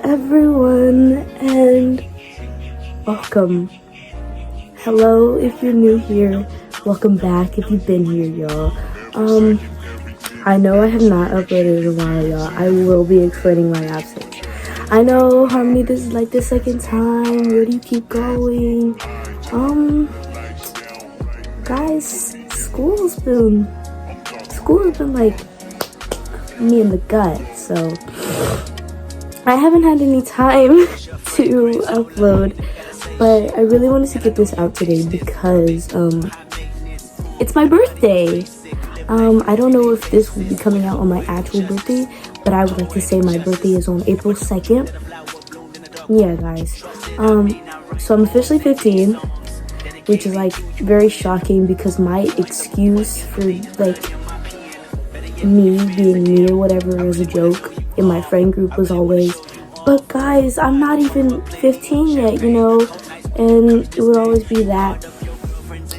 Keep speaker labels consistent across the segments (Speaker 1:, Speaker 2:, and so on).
Speaker 1: everyone, and welcome. Hello if you're new here, welcome back if you've been here, y'all. I know I have not uploaded in a while, y'all. I will be explaining my absence. I know, Harmony, this is like the second time. Where do you keep going? Guys, school's been like me in the gut, so I haven't had any time to upload, but I really wanted to get this out today because it's my birthday. I don't know if this will be coming out on my actual birthday, but I would like to say my birthday is on April 2nd. Yeah, guys. So I'm officially 15, which is like very shocking because my excuse for like me being me or whatever is a joke in my friend group was always, but guys, I'm not even 15 yet, and it would always be that.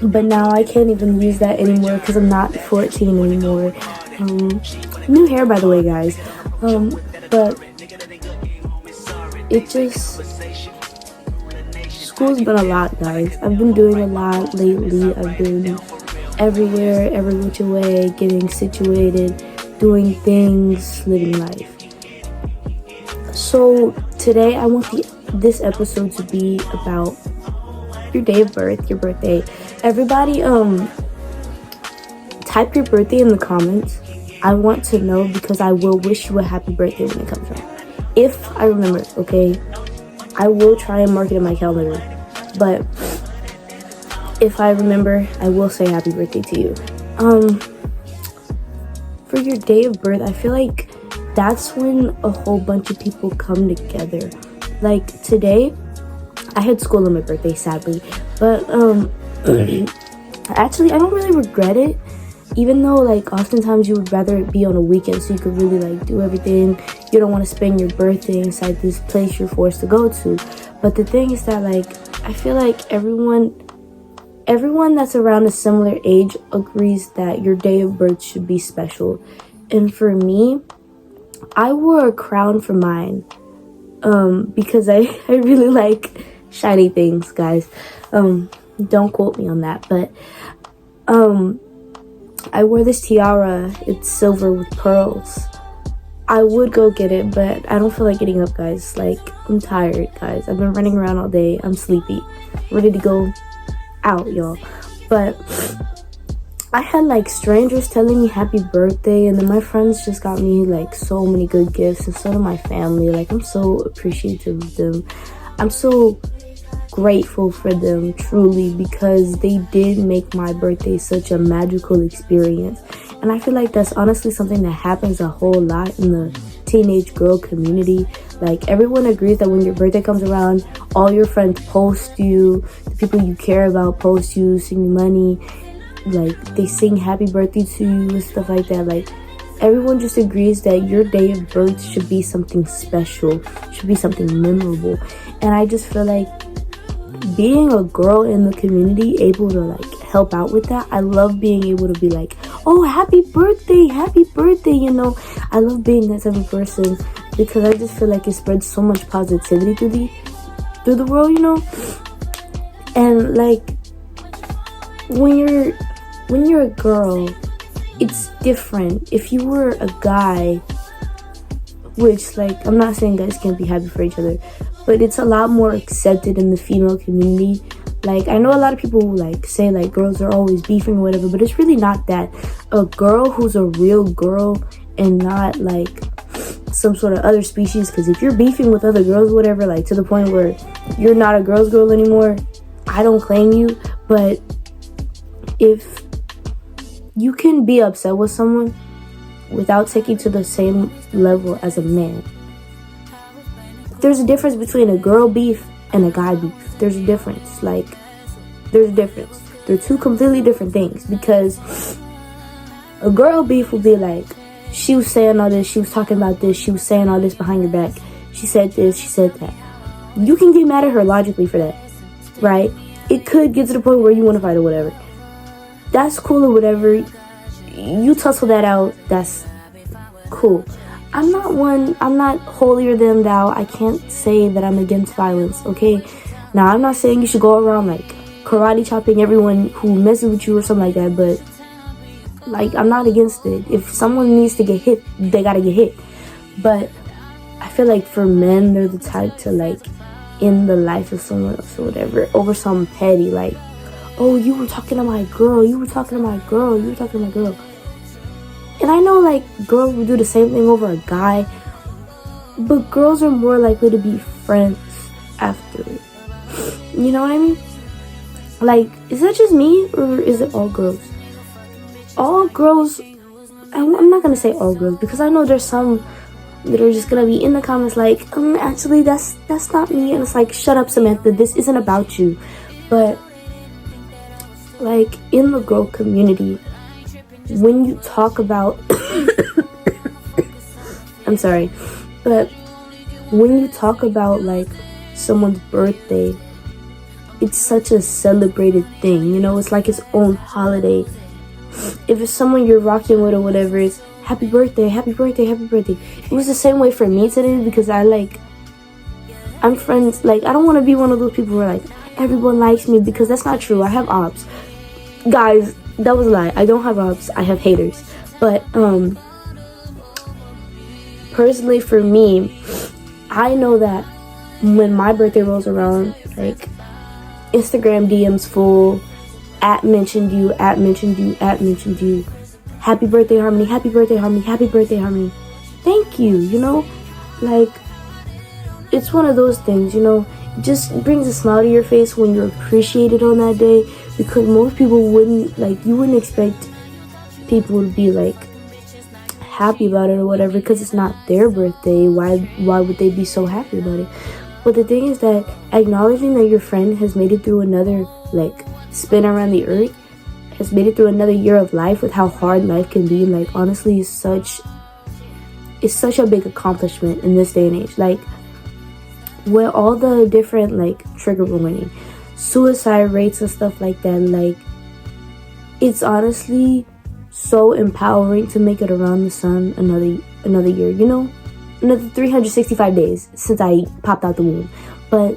Speaker 1: But now I can't even use that anymore because I'm not 14 anymore. New hair, by the way, guys. But it just, school's been a lot, guys. I've been doing a lot lately. I've been everywhere, every which way, getting situated, doing things, living life. So today I want this episode to be about your day of birth, your birthday. Everybody, type your birthday in the comments. I want to know because I will wish you a happy birthday when it comes around. If I remember, okay? I will try and mark it in my calendar. But if I remember, I will say happy birthday to you. For your day of birth, I feel like that's when a whole bunch of people come together. Like today, I had school on my birthday, sadly, but actually I don't really regret it, even though like oftentimes you would rather it be on a weekend so you could really like do everything. You don't want to spend your birthday inside this place you're forced to go to. But the thing is that like I feel like everyone that's around a similar age agrees that your day of birth should be special. And for me, I wore a crown for mine because I really like shiny things, guys. Don't quote me on that, but I wore this tiara. It's silver with pearls. I would go get it, but I don't feel like getting up, guys. Like, I'm tired, guys. I've been running around all day. I'm sleepy, ready to go out, y'all. But I had like strangers telling me happy birthday, and then my friends just got me like so many good gifts, and so did my family. Like, I'm so appreciative of them. I'm so grateful for them, truly, because they did make my birthday such a magical experience. And I feel like that's honestly something that happens a whole lot in the teenage girl community. Like, everyone agrees that when your birthday comes around, all your friends post you, the people you care about post you, send you money, like they sing happy birthday to you and stuff like that. Like, everyone just agrees that your day of birth should be something special, should be something memorable. And I just feel like being a girl in the community, able to like help out with that, I love being able to be like, oh, happy birthday, I love being that type of person because I just feel like it spreads so much positivity through the world, And like when you're a girl, it's different. If you were a guy, which like I'm not saying guys can't be happy for each other, but it's a lot more accepted in the female community. Like, I know a lot of people who like say like girls are always beefing or whatever, but it's really not that. A girl who's a real girl and not like some sort of other species, because if you're beefing with other girls or whatever, like to the point where you're not a girl's girl anymore, I don't claim you. But if you can be upset with someone without taking to the same level as a man, there's a difference between a girl beef and a guy beef. There's a difference. Like, there's a difference. They're two completely different things, because a girl beef will be like, she was saying all this, she was talking about this, she was saying all this behind your back, she said this, she said that. You can get mad at her logically for that, right? It could get to the point where you want to fight or whatever. That's cool or whatever. You tussle that out, that's cool. I'm not holier than thou. I can't say that I'm against violence, okay? Now, I'm not saying you should go around like karate chopping everyone who messes with you or something like that, but like, I'm not against it. If someone needs to get hit, they gotta get hit. But I feel like for men, they're the type to like end the life of someone else or whatever over some petty, like, oh, you were talking to my girl, you were talking to my girl, you were talking to my girl. And I know like girls would do the same thing over a guy, but girls are more likely to be friends after. You know what I mean? Like, is that just me or is it all girls? All girls, I'm not gonna say all girls because I know there's some that are just gonna be in the comments like, actually that's not me, and it's like, shut up, Samantha, this isn't about you. But like in the girl community, when you talk about I'm sorry, but when you talk about like someone's birthday, it's such a celebrated thing, you know, it's like its own holiday. If it's someone you're rocking with or whatever, it's happy birthday, happy birthday, happy birthday. It was the same way for me today because I'm friends, like, I don't want to be one of those people who are like, everyone likes me, because that's not true. I have ops. Guys, that was a lie. I don't have ops, I have haters. But, personally for me, I know that when my birthday rolls around, like, Instagram DMs full, at mentioned you, at mentioned you, at mentioned you. Happy birthday, Harmony, happy birthday, Harmony, happy birthday, Harmony. Thank you, you know? Like, it's one of those things, you know? It just brings a smile to your face when you're appreciated on that day, because most people wouldn't, like, you wouldn't expect people to be, like, happy about it or whatever, because it's not their birthday. Why would they be so happy about it? But the thing is that acknowledging that your friend has made it through another, like, spin around the earth, has made it through another year of life with how hard life can be, like, honestly, it's such a big accomplishment in this day and age. Like, with all the different, like, trigger warning, suicide rates and stuff like that, like, it's honestly so empowering to make it around the sun another year, you know? Another 365 days since I popped out the womb. But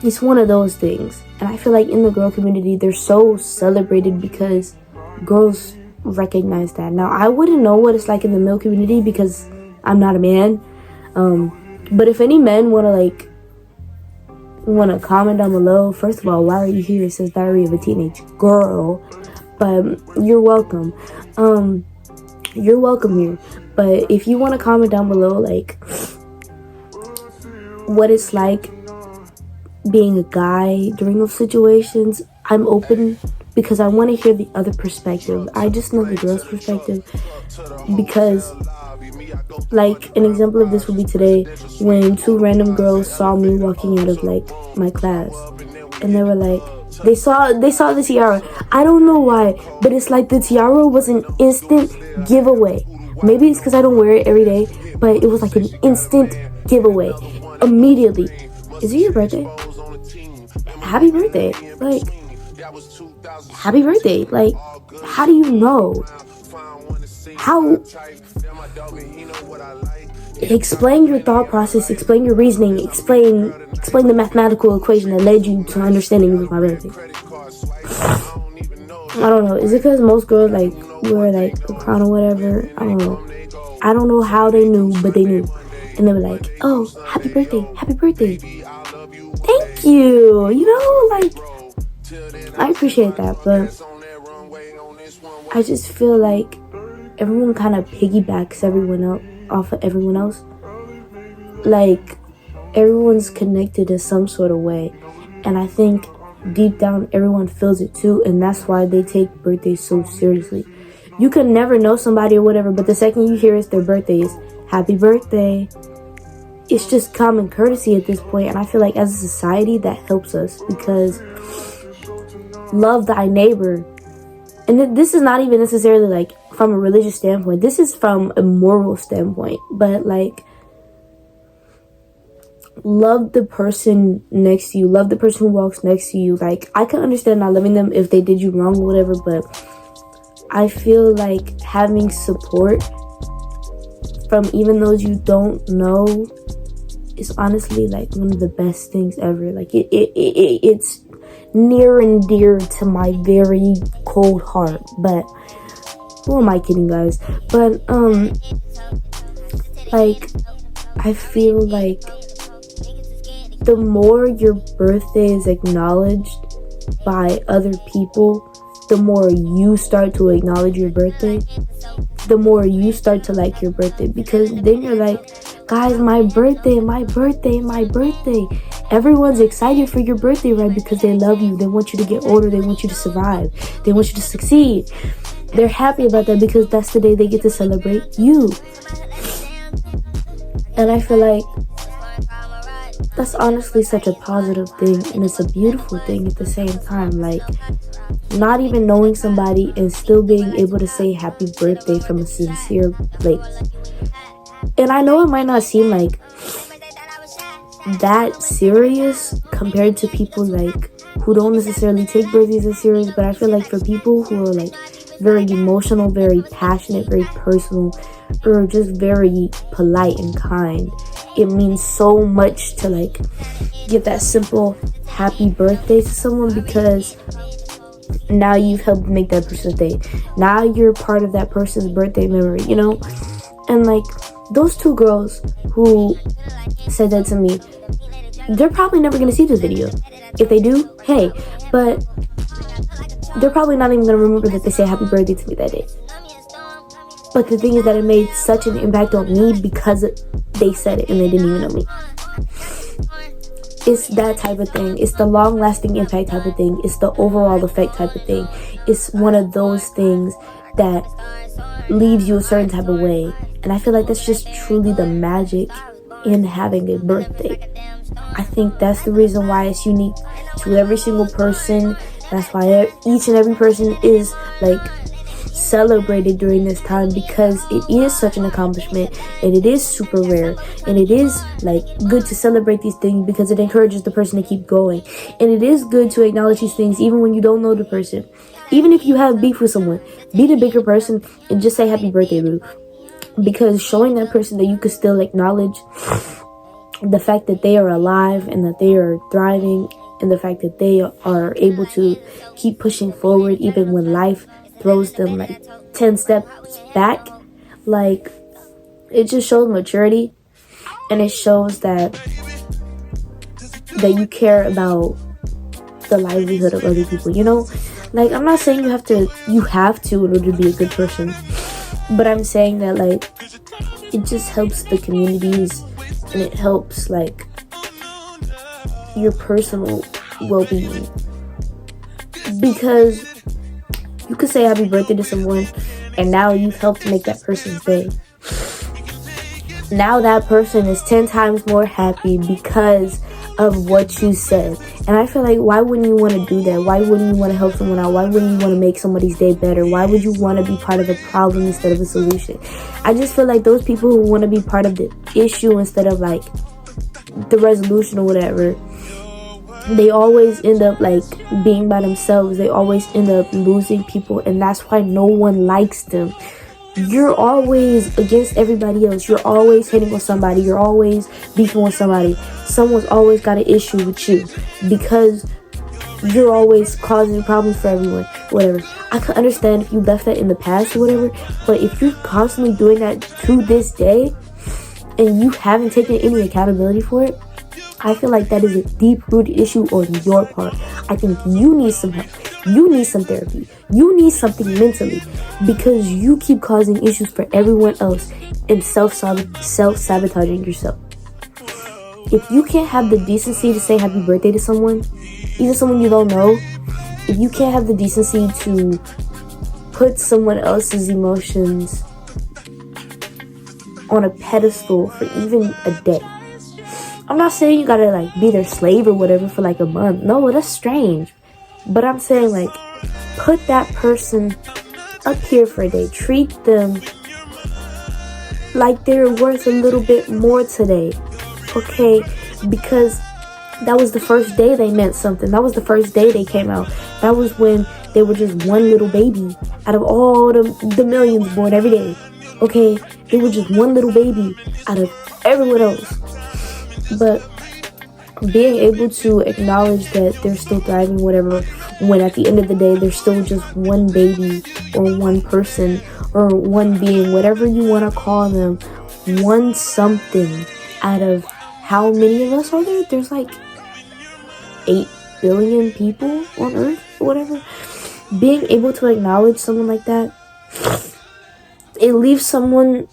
Speaker 1: it's one of those things. And I feel like in the girl community, they're so celebrated because girls recognize that. Now, I wouldn't know what it's like in the male community because I'm not a man. But if any men want to comment down below, first of all, why are you here? It says Diary of a Teenage Girl. But you're welcome. You're welcome here. But if you want to comment down below, like, what it's like being a guy during those situations, I'm open because I want to hear the other perspective. I just know the girl's perspective because, like, an example of this would be today when two random girls saw me walking out of, like, my class, and they were like, they saw the tiara. I don't know why, but it's like the tiara was an instant giveaway. Maybe it's because I don't wear it every day, but it was like an instant giveaway. Immediately. Is it your birthday? Happy birthday. Like, happy birthday. Like, how do you know? How? Explain your thought process, explain your reasoning, explain the mathematical equation that led you to understanding it was my birthday. I don't know. Is it because most girls, like, wear, like, a crown or whatever? I don't know. I don't know how they knew, but they knew. And they were like, oh, happy birthday, happy birthday. Thank you. You know, like, I appreciate that, but I just feel like everyone kind of piggybacks everyone else off of everyone else. Like, everyone's connected in some sort of way. And I think deep down everyone feels it too, and that's why they take birthdays so seriously. You can never know somebody or whatever, but the second you hear it's their birthday, is happy birthday. It's just common courtesy at this point, and I feel like as a society that helps us, because love thy neighbor. And this is not even necessarily like from a religious standpoint, this is from a moral standpoint, but like, love the person next to you, love the person who walks next to you. Like, I can understand not loving them if they did you wrong or whatever, but I feel like having support from even those you don't know is honestly like one of the best things ever. Like it's near and dear to my very cold heart. But who am I kidding, guys? But like I feel like the more your birthday is acknowledged by other people, the more you start to acknowledge your birthday, the more you start to like your birthday, because then you're like, guys, my birthday, my birthday, my birthday. Everyone's excited for your birthday, right? Because they love you. They want you to get older. They want you to survive. They want you to succeed. They're happy about that because that's the day they get to celebrate you. And I feel like that's honestly such a positive thing, and it's a beautiful thing at the same time. Like, not even knowing somebody and still being able to say happy birthday from a sincere place. And I know it might not seem like that serious compared to people like who don't necessarily take birthdays as serious, but I feel like for people who are like very emotional, very passionate, very personal, or just very polite and kind, it means so much to like give that simple happy birthday to someone, because now you've helped make that person's day. Now you're part of that person's birthday memory, you know? And like those two girls who said that to me, they're probably never going to see this video. If they do, hey, but they're probably not even going to remember that they say happy birthday to me that day. But the thing is that it made such an impact on me because they said it and they didn't even know me. It's that type of thing. It's the long-lasting impact type of thing. It's the overall effect type of thing. It's one of those things that leaves you a certain type of way. And I feel like that's just truly the magic in having a birthday. I think that's the reason why it's unique to every single person. That's why each and every person is like celebrated during this time, because it is such an accomplishment and it is super rare, and it is like good to celebrate these things because it encourages the person to keep going. And it is good to acknowledge these things even when you don't know the person. Even if you have beef with someone, be the bigger person and just say happy birthday, boo. Because showing that person that you could still acknowledge the fact that they are alive and that they are thriving, and the fact that they are able to keep pushing forward even when life throws them like 10 steps back, like it just shows maturity, and it shows that you care about the livelihood of other people, you know? Like, I'm not saying you have to in order to be a good person, but I'm saying that like it just helps the communities, and it helps like your personal well-being, because you could say happy birthday to someone and now you've helped make that person's day. Now that person is 10 times more happy because of what you said. And I feel like, why wouldn't you want to do that? Why wouldn't you want to help someone out? Why wouldn't you want to make somebody's day better? Why would you want to be part of the problem instead of a solution? I just feel like those people who want to be part of the issue instead of like the resolution or whatever, they always end up like being by themselves. They always end up losing people, and that's why no one likes them. You're always against everybody else. You're always hitting on somebody. You're always beefing with somebody. Someone's always got an issue with you because you're always causing problems for everyone. Whatever. I could understand if you left that in the past or whatever, but if you're constantly doing that to this day and you haven't taken any accountability for it, I feel like that is a deep-rooted issue on your part. I think you need some help. You need some therapy. You need something mentally, because you keep causing issues for everyone else and self-sabotaging yourself. If you can't have the decency to say happy birthday to someone, even someone you don't know, if you can't have the decency to put someone else's emotions on a pedestal for even a day, I'm not saying you gotta like be their slave or whatever for like a month. No, that's strange. But I'm saying like put that person up here for a day. Treat them like they're worth a little bit more today. Okay? Because that was the first day they meant something. That was the first day they came out. That was when they were just one little baby out of all the millions born every day. Okay, they were just one little baby out of everyone else. But being able to acknowledge that they're still thriving, whatever, when at the end of the day they're still just one baby or one person or one being, whatever you want to call them, one something out of how many of us are there? There's like 8 billion people on Earth or whatever. Being able to acknowledge someone like that, it leaves someone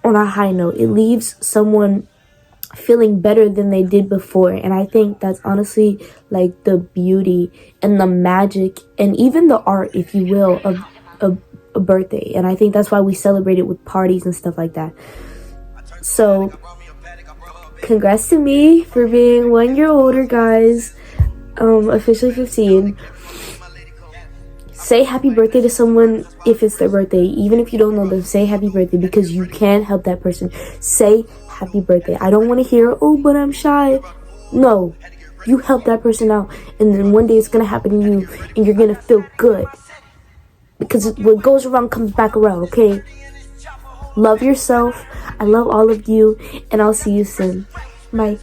Speaker 1: on a high note. It leaves someone feeling better than they did before. And I think that's honestly like the beauty and the magic and even the art, if you will, of a birthday. And I think that's why we celebrate it with parties and stuff like that. So congrats to me for being 1 year older, guys. Officially 15. Say happy birthday to someone if it's their birthday. Even if you don't know them, say happy birthday, because you can help that person. Say happy birthday. I don't want to hear, oh, but I'm shy. No, you help that person out, and then one day it's gonna happen to you, and you're gonna feel good, because what goes around comes back around. Okay, love yourself. I love all of you, and I'll see you soon. Bye.